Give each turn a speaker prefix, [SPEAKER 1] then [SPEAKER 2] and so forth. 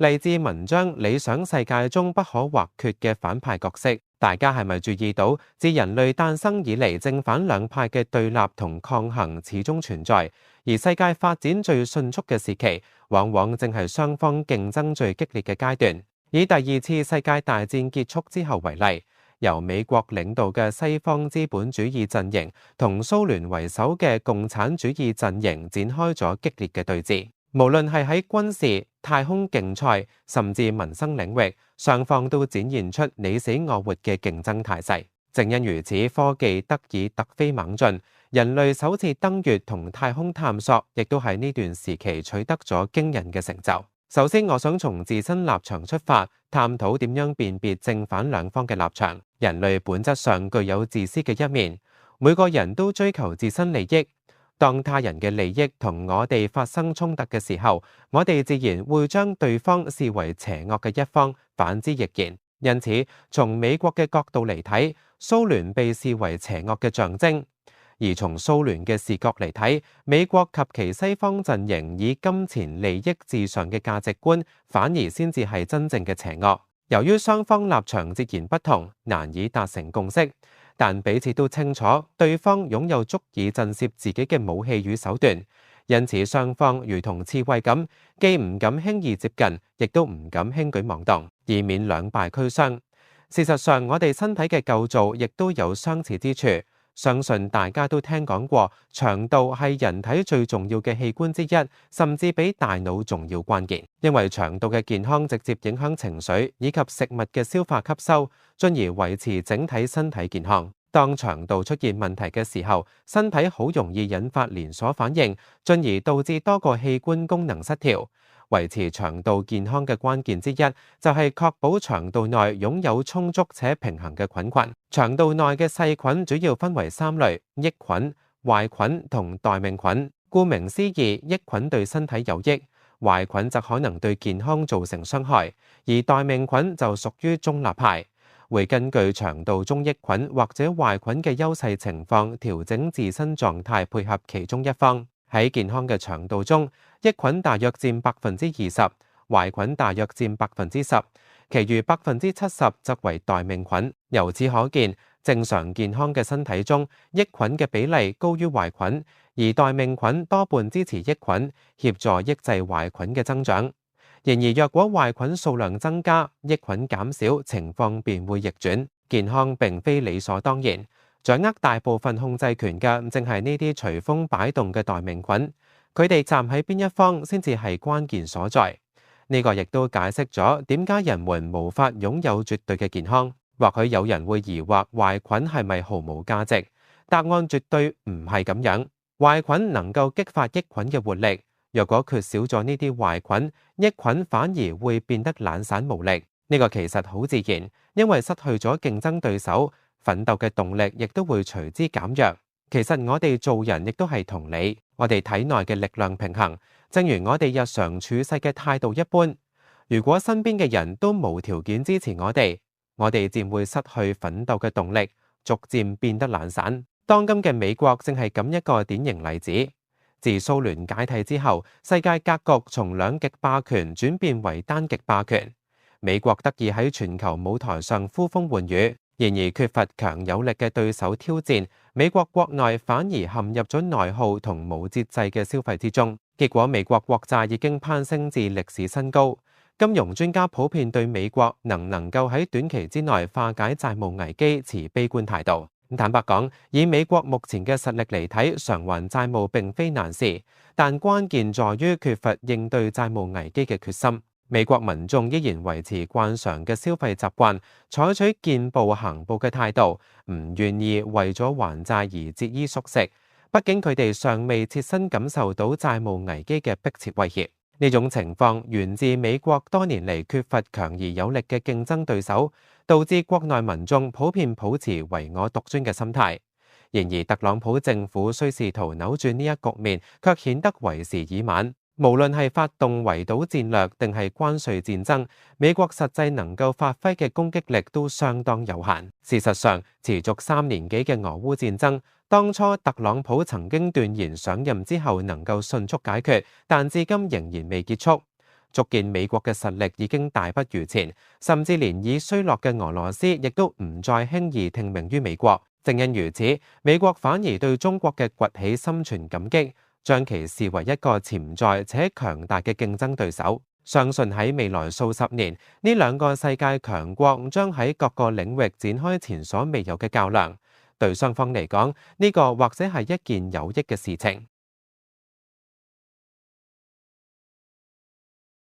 [SPEAKER 1] 勵志文章理想世界中不可或缺嘅反派角色。大家係咪注意到，自人類誕生以嚟，正反兩派嘅對立同抗衡始終存在，而世界發展最迅速嘅時期，往往正係雙方競爭最激烈嘅階段。以第二次世界大戰結束之後為例，由美國領導嘅西方資本主義陣營同蘇聯為首嘅共產主義陣營展開咗激烈嘅對峙。無論係喺軍事、太空競賽，甚至民生領域，雙方都展現出你死我活嘅競爭態勢。正因如此，科技得以突飛猛進，人類首次登月同太空探索，亦都喺呢段時期取得咗驚人嘅成就。首先，我想從自身立場出發，探討點樣辨別正反兩方嘅立場。人類本質上具有自私嘅一面，每個人都追求自身利益。當他人嘅利益同我哋發生衝突嘅時候，我哋自然會將對方視為邪惡嘅一方，反之亦然。因此，從美國嘅角度嚟睇，蘇聯被視為邪惡嘅象徵；而從蘇聯嘅視角嚟睇，美國及其西方陣營以金錢利益至上嘅價值觀，反而先至係真正嘅邪惡。由於雙方立場截然不同，難以達成共識。但彼此都清楚，對方擁有足以震懾自己嘅武器與手段，因此雙方如同刺蝟咁，既唔敢輕易接近，亦都唔敢輕舉妄動，以免兩敗俱傷。事實上，我哋身體嘅構造亦都有相似之處，相信大家都聽講過，腸道係人體最重要嘅器官之一，甚至比大腦仲要關鍵。因為腸道嘅健康直接影響情緒以及食物嘅消化吸收，進而維持整體身體健康。當腸道出現問題嘅時候，身體好容易引發連鎖反應，進而導致多個器官功能失調。維持腸道健康嘅關鍵之一，就係確保腸道內擁有充足且平衡嘅菌群。腸道內嘅細菌主要分為三類：益菌、壞菌同待命菌。顧名思義，益菌對身體有益，壞菌則可能對健康造成傷害，而待命菌就屬於中立派，會根據腸道中益菌或者壞菌嘅優勢情況調整自身狀態，配合其中一方。喺健康嘅腸道中，益菌大約佔20%，壞菌大約佔10%，其餘70%則為待命菌。由此可見，正常健康嘅身體中，益菌嘅比例高於壞菌，而待命菌多半支持益菌，協助抑制壞菌嘅增長。然而，若果壞菌數量增加，益菌減少，情況便會逆轉。健康並非理所當然。掌握大部分控制權嘅，正係呢啲隨風擺動嘅待命菌。佢哋站喺邊一方，先至係關鍵所在。呢個亦都解釋咗點解人們無法擁有絕對嘅健康。或許有人會疑惑壞菌係咪毫無價值？答案絕對唔係咁樣。壞菌能夠激發益菌嘅活力。若果缺少咗呢啲壞菌，益菌反而會變得懶散無力。呢個其實好自然，因為失去咗競爭對手，奮鬥嘅動力亦都會隨之減弱。其實我哋做人亦都係同理，我哋體內嘅力量平衡，正如我哋日常處世嘅態度一般。如果身邊嘅人都無條件支持我哋漸會失去奮鬥嘅動力，逐漸變得懶散。當今嘅美國正係咁一個典型例子。自蘇聯解體之後，世界格局從兩極霸權轉變為單極霸權。美國得以喺全球舞台上呼風喚雨。然而缺乏強有力嘅對手挑戰，美國國內反而陷入咗內耗同無節制嘅消費之中。結果美國國債已經攀升至歷史新高。金融專家普遍對美國能夠喺短期之內化解債務危機持悲觀態度。坦白講，以美國目前嘅實力嚟睇，償還債務並非難事，但關鍵在於缺乏應對債務危機嘅決心。美國民眾依然維持慣常嘅消費習慣，採取見步行步嘅態度，唔願意為咗還債而節衣縮食。畢竟佢哋尚未切身感受到債務危機嘅迫切威脅。呢種情況源自美國多年嚟缺乏強而有力嘅競爭對手，導致國內民眾普遍抱持唯我獨尊嘅心態。然而，特朗普政府雖試圖扭轉呢一局面，卻顯得為時已晚。無論係發動圍堵戰略定係關稅戰爭，美國實際能夠發揮嘅攻擊力都相當有限。事實上，持續3年幾嘅俄烏戰爭，當初特朗普曾經斷言上任之後能夠迅速解決，但至今仍然未結束。足見美國嘅實力已經大不如前，甚至連已衰落嘅俄羅斯亦都唔再輕易聽命於美國。正因如此，美國反而對中國嘅崛起心存感激，將其視為一個潛在且強大嘅競爭對手。相信喺未來數十年，呢兩個世界強國將喺各個領域展開前所未有嘅較量。對雙方嚟講，呢個或者係一件有益嘅事情。